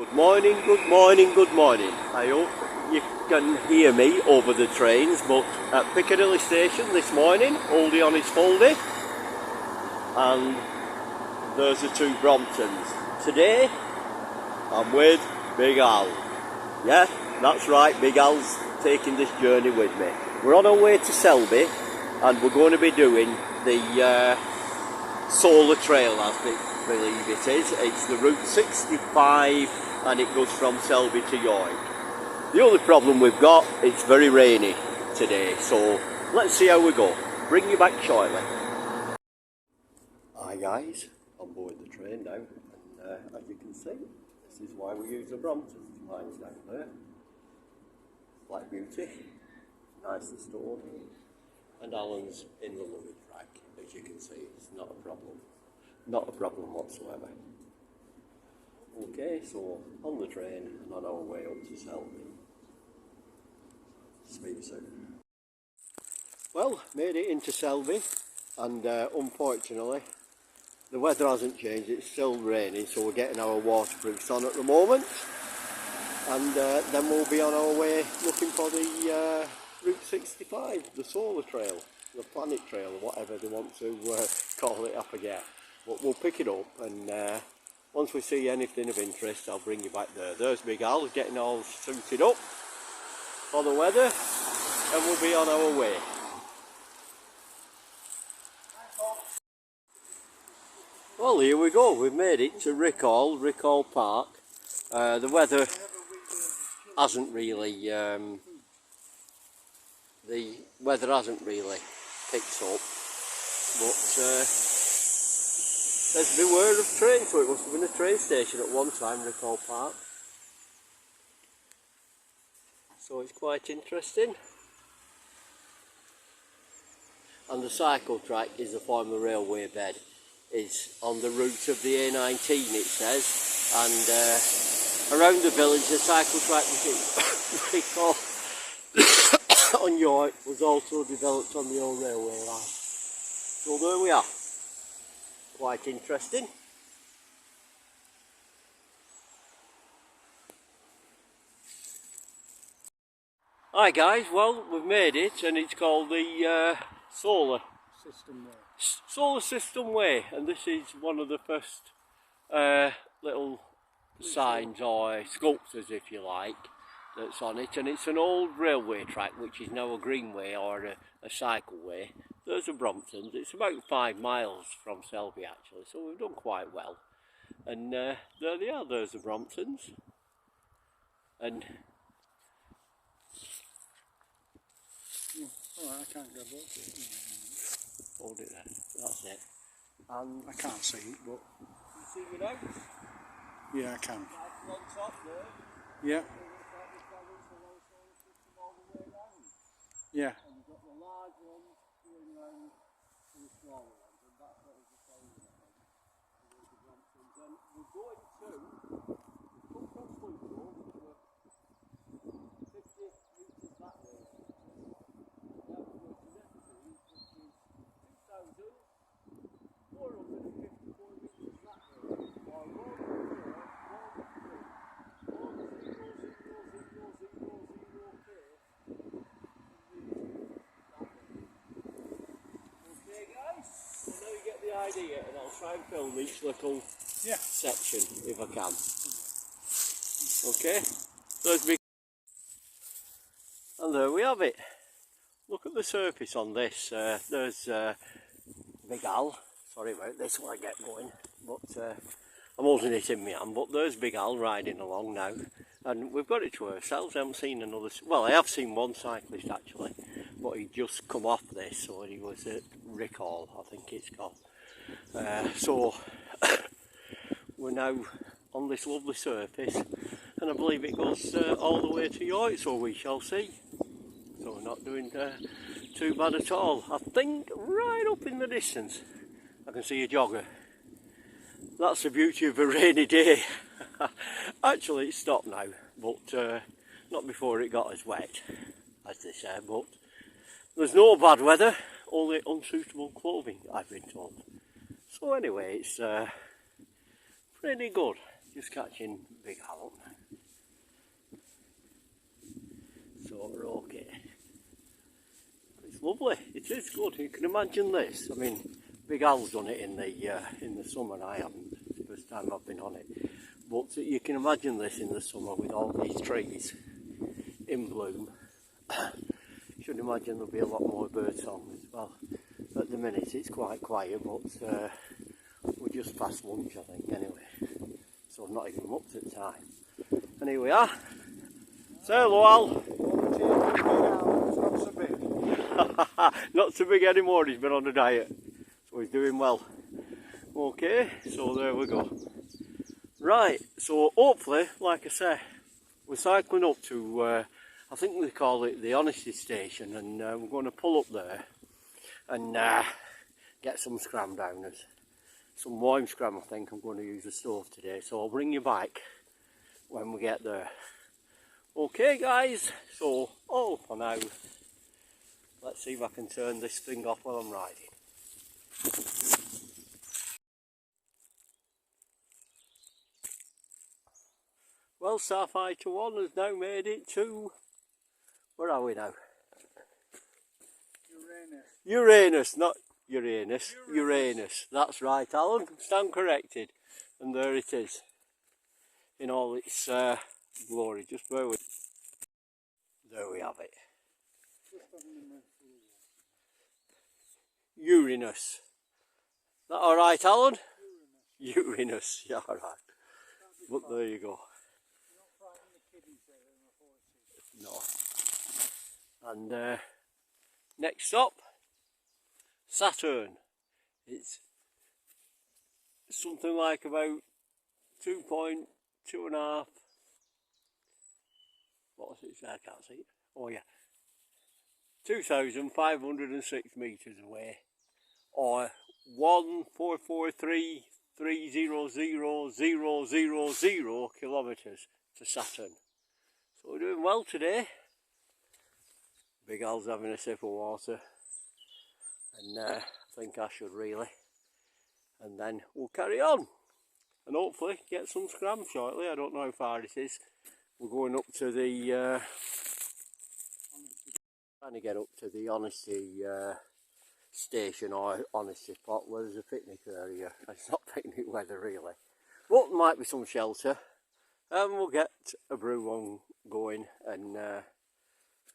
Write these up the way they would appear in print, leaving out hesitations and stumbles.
Good morning, good morning, good morning. I hope you can hear me over the trains, but at Piccadilly Station this morning, Oldie-onhisfoldie, and there's the two Bromptons. Today, I'm with Big Al. Yeah, that's right, Big Al's taking this journey with me. We're on our way to Selby, and we're going to be doing the Sola trail, I believe it is. It's the Route 65 and it goes from Selby to York. The only problem we've got, it's very rainy today, so let's see how we go. Bring you back shortly. Hi guys, on board the train now, and as you can see, this is why we use the Bromptons. Mine's down there, Black Beauty, nicely stored, and Alan's in the luggage rack. As you can see, it's not a problem. Not a problem whatsoever. Okay, so on the train and on our way up to Selby. Speak soon. Well, made it into Selby, and unfortunately the weather hasn't changed, it's still raining, so we're getting our waterproofs on at the moment, and then we'll be on our way looking for the Route 65, the Solar Trail, the Planet Trail, or whatever they want to call it, I forget. But we'll pick it up, and once we see anything of interest, I'll bring you back there. There's Big Al getting all suited up for the weather, and we'll be on our way. Well, here we go. We've made it to Riccall Park. The weather hasn't really picked up, but there's beware of trains, so it must have been a train station at one time, Riccall Park. So it's quite interesting. And the cycle track is a former railway bed. It's on the route of the A19, it says, and around the village the cycle track Riccall on York was also developed on the old railway line. So there we are. Quite interesting. Hi guys, well we've made it, and it's called the Solar System Way, and this is one of the first little signs or sculptures, if you like, that's on it, and it's an old railway track which is now a greenway or a cycleway. There's the Bromptons. It's about 5 miles from Selby actually, so we've done quite well. And there they are, there's the Bromptons. And I can't grab it. hold it there, that's it. And I can't see it, but you see me now? yeah, I can. On top there. Yeah. Yeah. And you've got the large ones going around to the smaller ones, and that's what is the same with them. And there's the Bromptons. And we're going to, we've come from Foldie, which were 50 metres that way. Now we're going to Riccall, which is 2,454 metres that way. Or 1,000,000,000,000,000,000. Okay guys, so now you get the idea, and I'll try and film each little section if I can. Okay, there's big, and there we have it. Look at the surface on this. There's Big Al. Sorry about this while I get going, but I'm holding it in my hand. But there's Big Al riding along now, and we've got it to ourselves. I haven't seen another. Well, I have seen one cyclist actually, but he just come off this, so he was at Riccall, I think it's called. So we're now on this lovely surface, and I believe it goes all the way to York, so we shall see. So we're not doing too bad at all. I think right up in the distance I can see a jogger. That's the beauty of a rainy day. Actually it's stopped now, but not before it got as wet, as they say. But there's no bad weather, only unsuitable clothing, I've been told. So anyway, it's pretty good. just catching big halibut. So we're okay. It's lovely. It is good. You can imagine this. I mean, Big Al's done it in the summer. I haven't. It's the first time I've been on it. But you can imagine this in the summer with all these trees in bloom. You should imagine there'll be a lot more birds on as well. At the minute it's quite quiet, but we're just past lunch, I think, anyway. So not even up to the time. And here we are. Say hello, Al. Not so big. Not so big anymore, he's been on a diet. So he's doing well. Okay, so there we go. Right, so hopefully, like I say, we're cycling up to, I think they call it the Honesty Station, and we're going to pull up there and get some scram downers. Some lime scram, I think. I'm going to use the stove today, so I'll bring you back when we get there. Okay guys, so all for now. Let's see if I can turn this thing off while I'm riding. Well, Sapphire 1 has now made it to, where are we now? Uranus, not Uranus, Uranus. That's right, Alan, stand corrected. And there it is, in all its glory. Just bear with. There we have it. Uranus. That all right, Alan? Uranus, yeah, all right. But there you go. No. And next stop, Saturn. It's something like about 2.5. What was it? I can't see it. Oh yeah, 2,506 metres away, or 1,443,300,000 kilometres to Saturn. So we're doing well today. Big Al's having a sip of water, and I think I should really, and then we'll carry on and hopefully get some scram shortly. I don't know how far it is. We're going up to the trying to get up to the Honesty station, or Honesty spot, where there's a picnic area. It's not picnic weather really, but there might be some shelter, and we'll get a brew on going and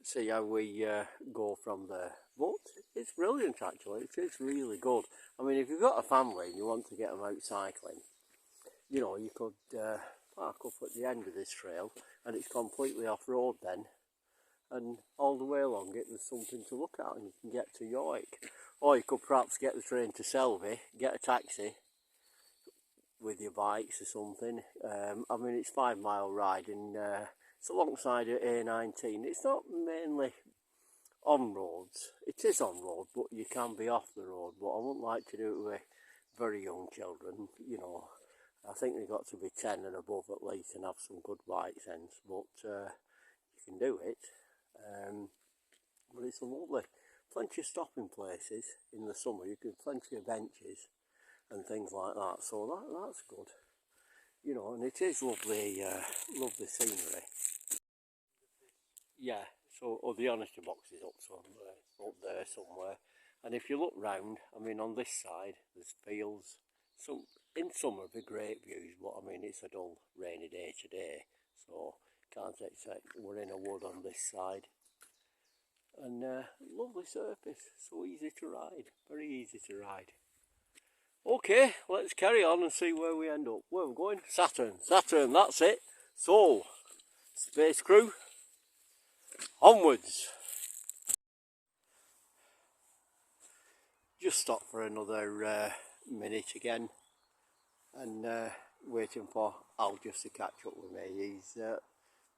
see how we go from there. But it's brilliant actually, it is really good. I mean, if you've got a family and you want to get them out cycling, you know, you could park up at the end of this trail, and it's completely off-road then, and all the way along it there's something to look at, and you can get to York. Or you could perhaps get the train to Selby, get a taxi with your bikes or something. I mean, it's 5 mile ride, and it's alongside of A19. It's not mainly on roads. It is on road, but you can be off the road. But I wouldn't like to do it with very young children, you know. I think they've got to be 10 and above at least and have some good bike sense. But you can do it. But it's lovely. Plenty of stopping places in the summer. You can plenty of benches and things like that. So that's good. You know, and it is lovely, lovely scenery. Yeah, so the Honesty box is up there somewhere. And if you look round, I mean, on this side there's fields. In summer it'd be great views, but I mean it's a dull rainy day today, so can't expect. We're in a wood on this side. And lovely surface, so easy to ride, very easy to ride. Okay, let's carry on and see where we end up. Where we're going? Saturn, that's it. So, Space Crew, onwards. Just stop for another minute again, and waiting for Al just to catch up with me. He's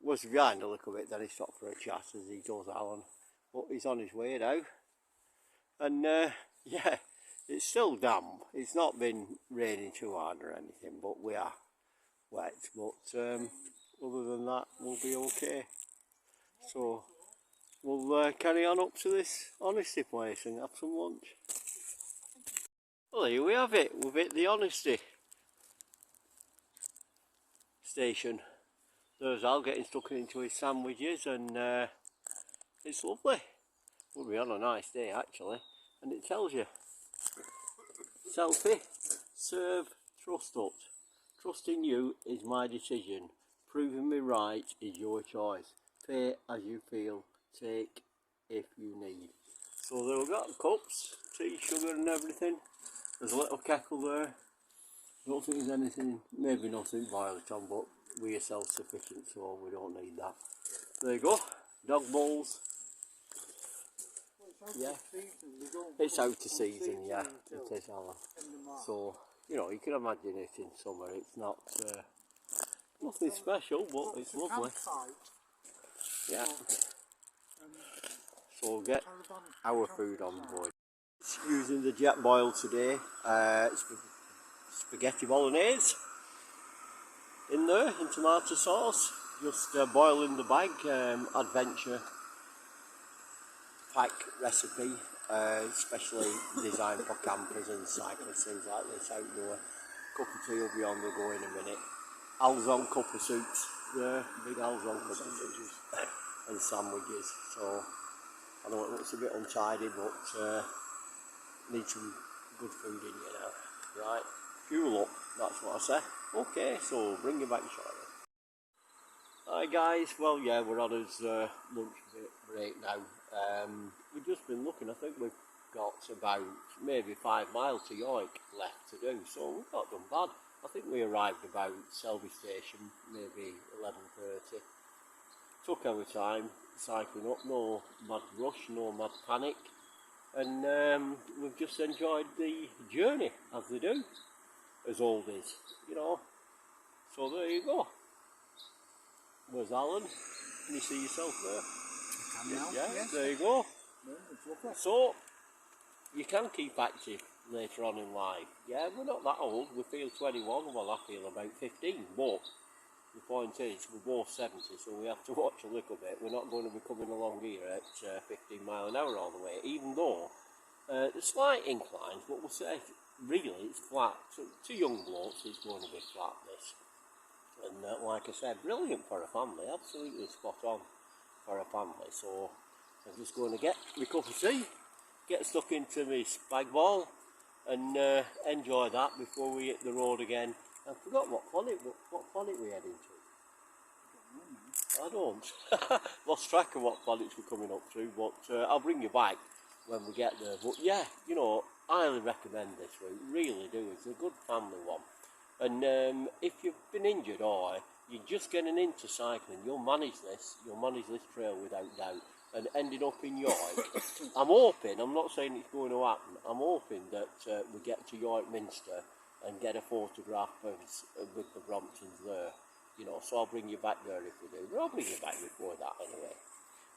was behind a little bit, then he stopped for a chat as he does, Alan. But he's on his way now, and yeah, it's still damp. It's not been raining too hard or anything, but we are wet. But other than that, we'll be okay. So we'll carry on up to this Honesty place and have some lunch. Well, here we have it. We've hit the Honesty. station. There's Al getting stuck into his sandwiches, and it's lovely. We'll be on a nice day actually, and it tells you. Selfie, serve, trust ut. Trusting you is my decision. Proving me right is your choice. Pay as you feel, take if you need. So there we've got cups, tea, sugar and everything. There's a little kettle there. Don't think there's anything, maybe nothing violent on, but we are self-sufficient, so we don't need that. There you go, dog bowls. Yeah, it's out of season, yeah, it is, Alan. So, you know, you can imagine it in summer. It's not nothing special, but it's lovely. Yeah. So we'll get our food on board. Using the jet boil today, spaghetti bolognese in there, in tomato sauce. Just boiling the bag, adventure pack recipe, especially designed for campers and cyclists, things like this, outdoor. Cup of tea will be on the go in a minute. Al's on cup of soups there, big Al's on cup of soups and sandwiches. So I know it looks a bit untidy, but need some good food in you now. Right, fuel up, that's what I say. Okay, so bring you back shortly. Hi guys, well yeah, we're on his lunch break now. We've just been looking, I think we've got about maybe 5 miles to York left to do, so we've not done bad. I think we arrived about Selby Station, maybe 11:30. Took our time cycling up, no mad rush, no mad panic, and we've just enjoyed the journey, as they do, as oldies, you know. So there you go. Where's Alan? Can you see yourself there? I can now. Yeah, Yes. there you go. No, it's lovely. So, you can keep active later on in life. Yeah, we're not that old. We feel 21. Well, I feel about 15. But the point is, we're both 70, so we have to watch a little bit. We're not going to be coming along here at 15 mile an hour all the way, even though there's slight inclines, but we'll say really it's flat. So, to young blokes, it's going to be flat, this. And like I said, brilliant for a family, absolutely spot on for a family. So I'm just going to get my cup of tea, get stuck into my spag ball, and enjoy that before we hit the road again. I forgot what planet we're heading to. I don't. Lost track of what planets we're coming up through, but I'll bring you back when we get there. But yeah, you know, I highly recommend this route, really do. It's a good family one. And if you've been injured or you're just getting into cycling, you'll manage this trail without doubt. And ending up in York, I'm hoping, I'm not saying it's going to happen, I'm hoping that we get to York Minster and get a photograph with the Bromptons there. You know, so I'll bring you back there if we do. But I'll bring you back before that anyway.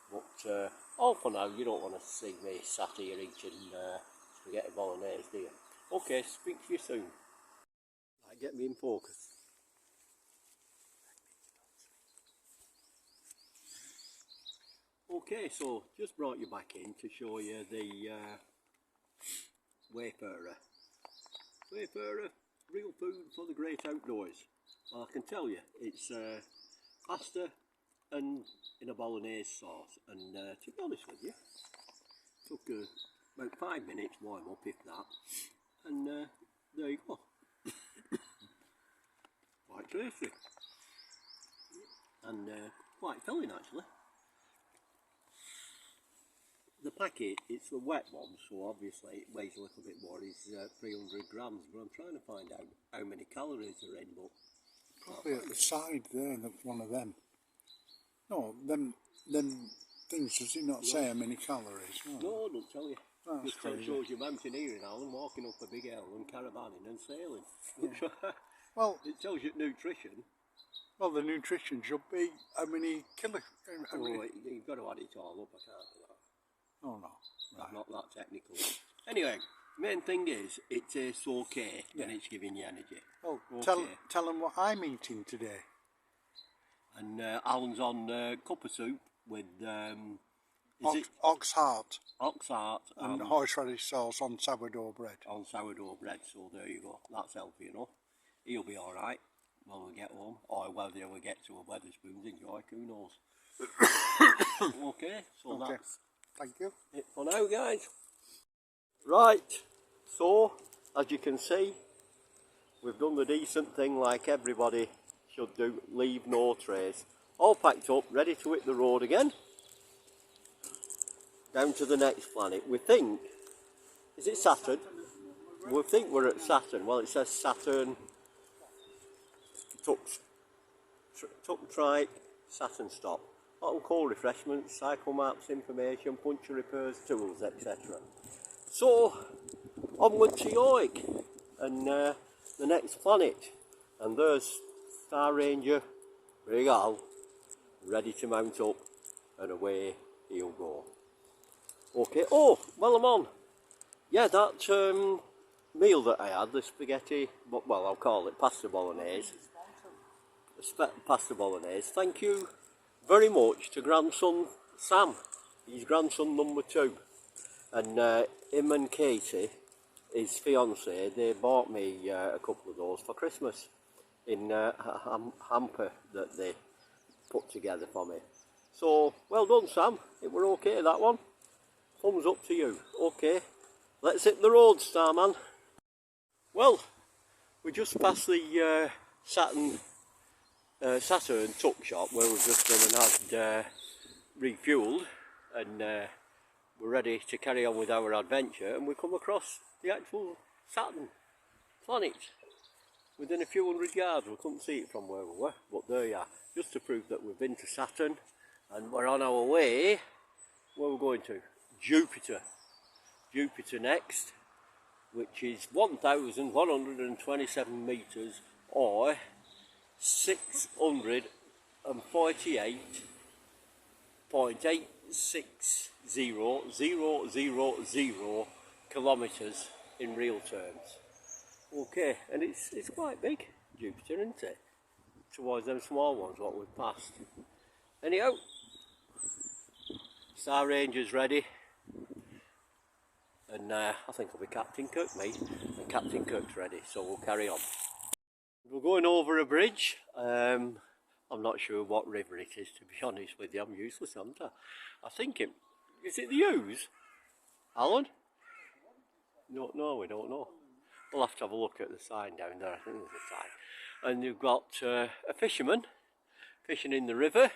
But all for now, you don't want to see me sat here eating spaghetti bolognese, do you? Okay, speak to you soon. Get me in focus. Okay, so just brought you back in to show you the Wayfarer. Wayfarer, real food for the great outdoors. Well, I can tell you, it's pasta and in a bolognese sauce. And to be honest with you, took about 5 minutes warm up, if that. And there you go. Quite tasty and quite filling actually. The packet, it's a wet one, so obviously it weighs a little bit more. It's 300 grams, but I'm trying to find out how many calories are in. But Probably at the side there, one of them. No, them things, does it not say how many calories? No, it doesn't tell you. That's Just crazy. shows you mountaineering, Alan, walking up a big hill and caravanning and sailing. Yeah. Well, it tells you nutrition. Well, the nutrition should be how many kilograms. You've got to add it all up, I can't do that. Oh no, I'm not that technical. Anyway, main thing is it tastes okay, and it's giving you energy. Well, okay. tell them what I'm eating today. And Alan's on cup of soup with ox heart ox heart and horseradish sauce on sourdough bread. On sourdough bread, so there you go. That's healthy enough. He'll be all right. when we get home, or whether we get to a Wetherspoons in York, who knows. Okay, so Okay. that's Thank you. it for now, guys. Right, so as you can see, we've done the decent thing like everybody should do, leave no trace. All packed up, ready to hit the road again. Down to the next planet. We think, is it Saturn? We think we're at Saturn. Well, it says Saturn, Tuck Trike, Saturn Stop. Hot and cold refreshments, cycle maps, information, puncture repairs, tools, etc. So, onward to York and the next planet. And there's Star Ranger Riccall ready to mount up, and away he'll go. Okay, oh, well I'm on. Yeah, that meal that I had, the spaghetti, well I'll call it pasta bolognese. Pasta bolognese. Thank you very much to grandson Sam. He's grandson number 2. And him and Katie, his fiance, they bought me a couple of those for Christmas in a hamper that they put together for me. So, well done Sam, it were okay that one. Thumbs up to you. Okay, let's hit the road, Starman. Well, we just passed the Saturn tuck shop where we've just been and had refuelled, and we're ready to carry on with our adventure, and we come across the actual Saturn planet within a few hundred yards. We couldn't see it from where we were, but there you are, just to prove that we've been to Saturn and we're on our way. Where we're going to? Jupiter next, which is 1,127 metres or 648.860,000 kilometres in real terms. Okay, and it's quite big, Jupiter, isn't it? Towards them small ones what we've passed. Anyhow, Star Ranger's ready. And I think it'll be Captain Kirk, me, and Captain Kirk's ready, so we'll carry on. We're going over a bridge. I'm not sure what river it is, to be honest with you. I'm useless, aren't I? I think is it the Ouse? Alan? No, we don't know. We'll have to have a look at the sign down there. I think there's a sign. And you've got a fisherman fishing in the river,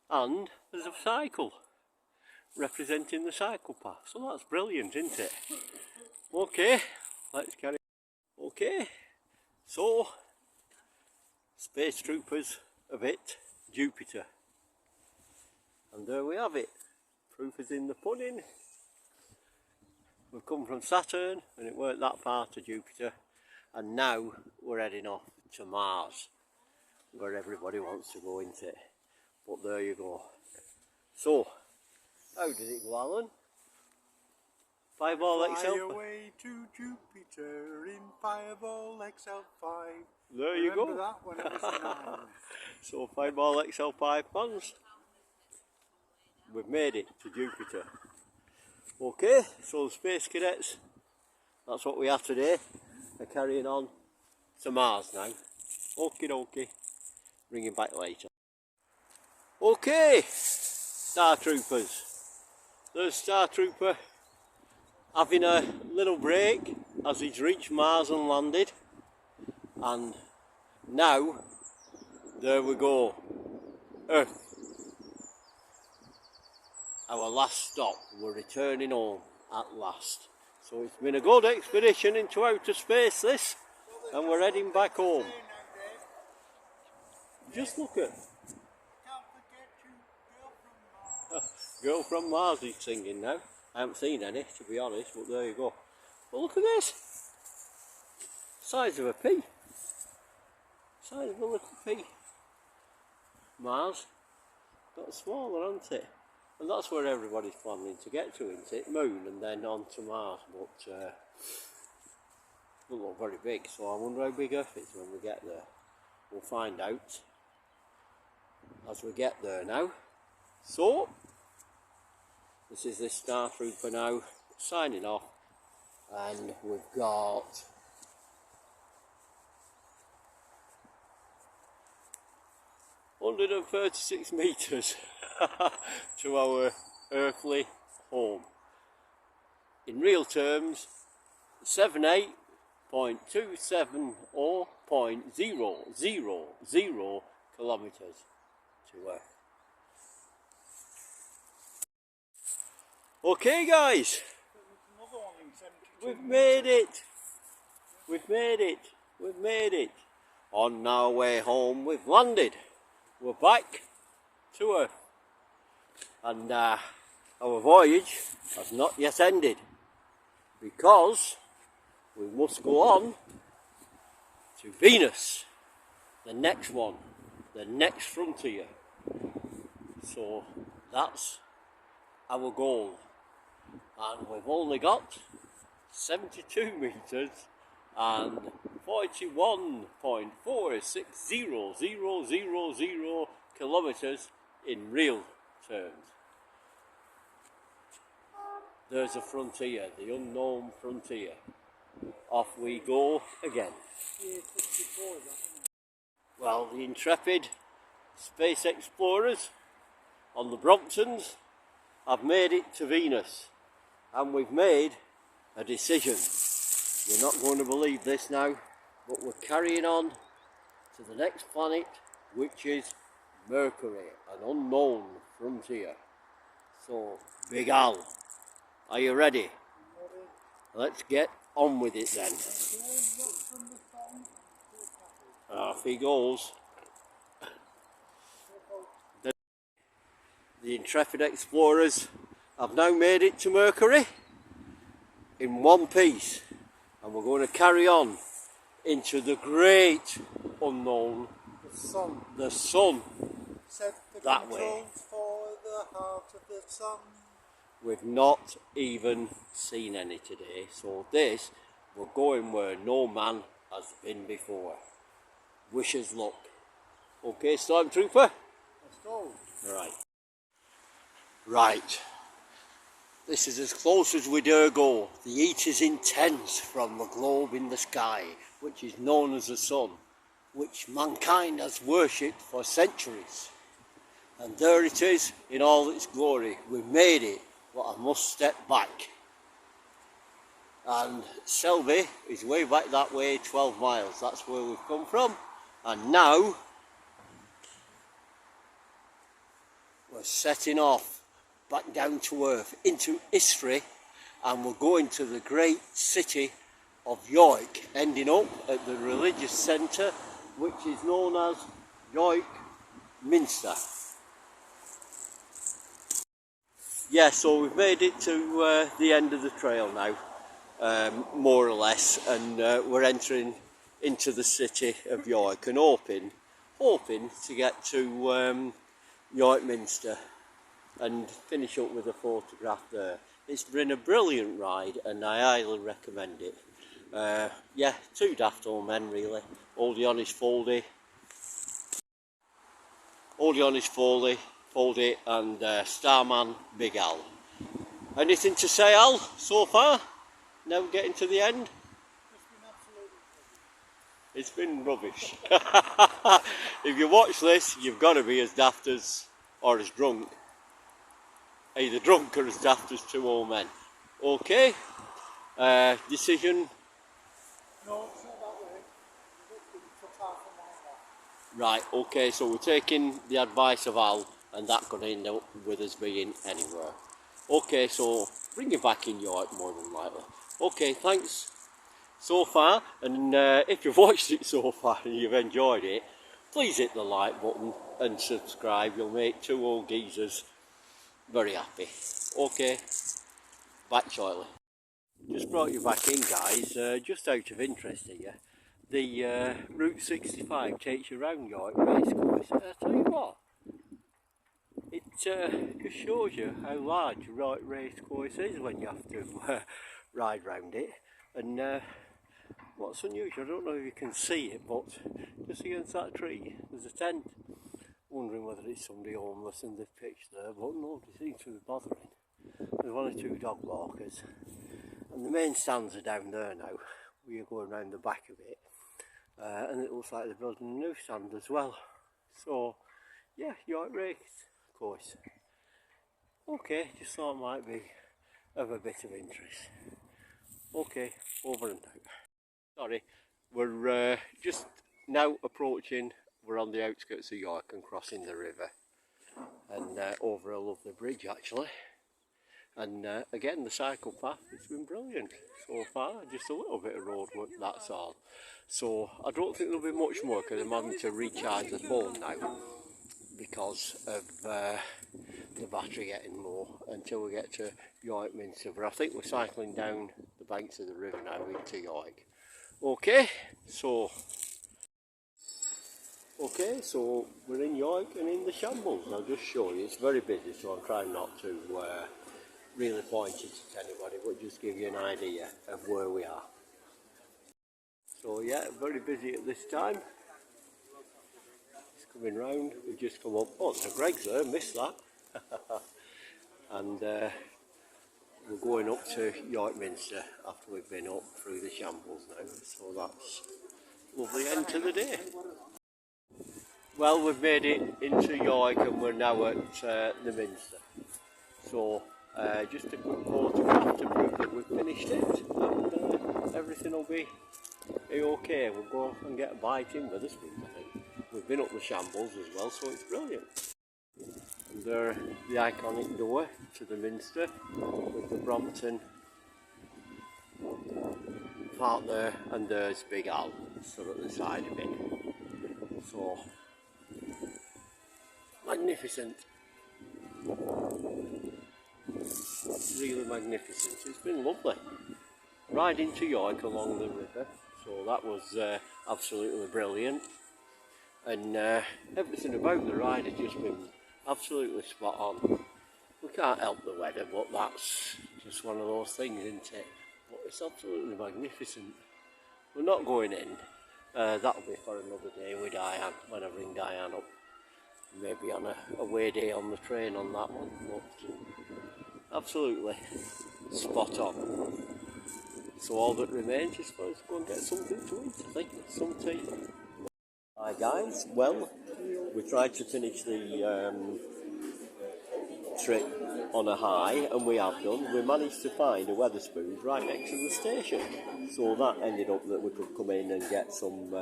and there's a cycle representing the cycle path. So that's brilliant, isn't it? Okay, let's carry on. Okay, so Space Troopers of it, Jupiter. And there we have it. Proof is in the pudding. We've come from Saturn and it weren't that far to Jupiter, and now we're heading off to Mars, where everybody wants to go, into it. But there you go. So, how did it go, Alan? Fireball XL. Fly away to Jupiter in Fireball XL5. There you go. Remember that when it was 9. So Fireball XL5 fans, we've made it to Jupiter. Okay, so the Space Cadets, that's what we have today. They're carrying on to Mars now. Okie dokie, bring him back later. Okay, Star Troopers. There's Star Trooper having a little break as he's reached Mars and landed. And now, there we go, Earth. Our last stop, we're returning home at last. So it's been a good expedition into outer space this, and we're heading back home. Just look at Girl from Mars he's singing now. I haven't seen any, to be honest, but there you go. But look at this, size of a pea. Size of a little pea. Mars got smaller, hasn't it? And that's where everybody's planning to get to, isn't it? Moon and then on to Mars, but it doesn't look very big, so I wonder how big Earth is when we get there. We'll find out as we get there now. So, this is this Star Trooper now, signing off, and we've got 136 metres to our earthly home. In real terms, 78.270.000 kilometres to Earth. Okay guys, we've made it. We've made it. We've made it. On our way home, we've landed. We're back to Earth. And our voyage has not yet ended, because we must go on to Venus, the next one, the next frontier. So that's our goal. And we've only got 72 metres and 41.460000 kilometres in real terms. There's a frontier, the unknown frontier. Off we go again. Well, the intrepid space explorers on the Bromptons have made it to Venus, and we've made a decision. You're not going to believe this now, but we're carrying on to the next planet, which is Mercury, an unknown frontier. So, Big Al, are you ready? Let's get on with it then. Off he goes. The intrepid explorers have now made it to Mercury in one piece, and we're going to carry on into the great unknown, the sun. Set the that way. controls for the heart of the sun. We've not even seen any today, so this, we're going where no man has been before. Wish us luck. Okay, Stormtrooper? Let's go. Right. This is as close as we dare go. The heat is intense from the globe in the sky, which is known as the sun, which mankind has worshipped for centuries. And there it is in all its glory. We've made it, but I must step back. And Selby is way back that way, 12 miles. That's where we've come from. And now we're setting off back down to Earth into history, and we're going to the great city of York, ending up at the religious centre, which is known as York Minster. Yeah, so we've made it to the end of the trail now, more or less, and we're entering into the city of York and hoping to get to York Minster and finish up with a photograph there. It's been a brilliant ride, and I highly recommend it. Yeah, two daft old men really. Oldie-onhisfoldie, Foldie and Starman Big Al. Anything to say, Al, so far? Now getting to the end? It's been rubbish. If you watch this, you've got to be as daft as, or as drunk. Either drunk or as daft as two old men. Okay, decision? No, it's not that way. It took half a mile off. Right, okay, so we're taking the advice of Al, and that's going to end up with us being anywhere. Okay, so bring you back in York more than likely. Okay, thanks so far, and if you've watched it so far and you've enjoyed it, please hit the like button and subscribe. You'll make two old geezers very happy. Okay, back shortly. Just brought you back in, guys, just out of interest here. The Route 65 takes you around York Racecourse. I tell you what, it just shows you how large York Racecourse is when you have to ride round it. And what's unusual, I don't know if you can see it, but just against that tree there's a tent. Wondering whether it's somebody homeless in the pitch there, but nobody seems to be bothering. There's one or two dog walkers, and the main stands are down there now. We're going round the back of it, and it looks like they're building a new stand as well. So yeah, York race course. Okay, just thought it might be of a bit of interest. Okay, over and out. Sorry, we're just now approaching, we're on the outskirts of York and crossing the river. And over a lovely bridge actually. And again, the cycle path, it's been brilliant so far. Just a little bit of road work, that's all. So I don't think there'll be much more because I'm having to recharge the phone now because of the battery getting low until we get to York Minster. But I think we're cycling down the banks of the river now into York. Okay, so we're in York and in the shambles. I'll just show you. It's very busy, so I'm trying not to really point it at anybody, but just give you an idea of where we are. So yeah, very busy at this time. It's coming round. We've just come up. Oh, there's a Greg's there. Missed that. And we're going up to York Minster after we've been up through the shambles now. So that's a lovely end to the day. Well, we've made it into York and we're now at the Minster. So just a quick photograph to prove that we've finished it, and everything will be okay. We'll go and get a bite in with the spoon, I think. We've been up the shambles as well, so it's brilliant. And there, the iconic door to the Minster with the Brompton part there, and there's Big Al stood at the side of it. So magnificent. Really magnificent. It's been lovely riding to York along the river, so that was absolutely brilliant, and everything about the ride has just been absolutely spot on. We can't help the weather, but that's just one of those things, isn't it? But it's absolutely magnificent. We're not going in, that'll be for another day with Diane, when I bring Diane up, maybe on a away day on the train on that one, but absolutely spot on. So all that remains is for us to go and get something to eat, I think, some tea. Hi guys, well, we tried to finish the trip on a high, and we have done. We managed to find a Wetherspoons right next to the station, so that ended up that we could come in and get some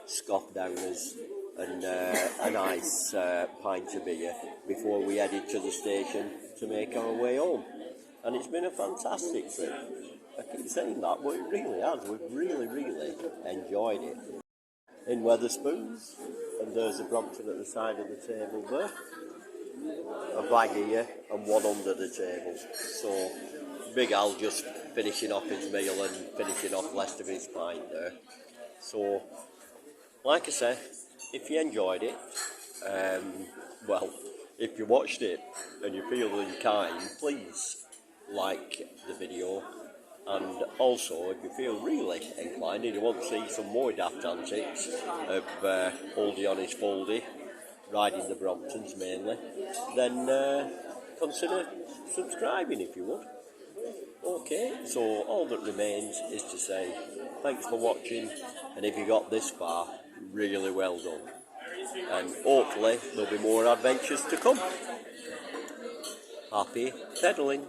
scoff downers and a nice pint of beer before we headed to the station to make our way home. And it's been a fantastic trip. I keep saying that, but it really has. We've really, really enjoyed it. In Wetherspoons, and there's a Brompton at the side of the table there, a bag here and one under the table. So Big Al just finishing off his meal and finishing off the rest of his pint there. So, like I said, if you enjoyed it, well, if you watched it and you're feeling kind, please like the video. And also, if you feel really inclined and you want to see some more daft antics of Oldie-onhisfoldie, riding the Bromptons mainly, then consider subscribing if you would. Okay, so all that remains is to say thanks for watching, and if you got this far, really well done. And hopefully there'll be more adventures to come. Happy pedaling.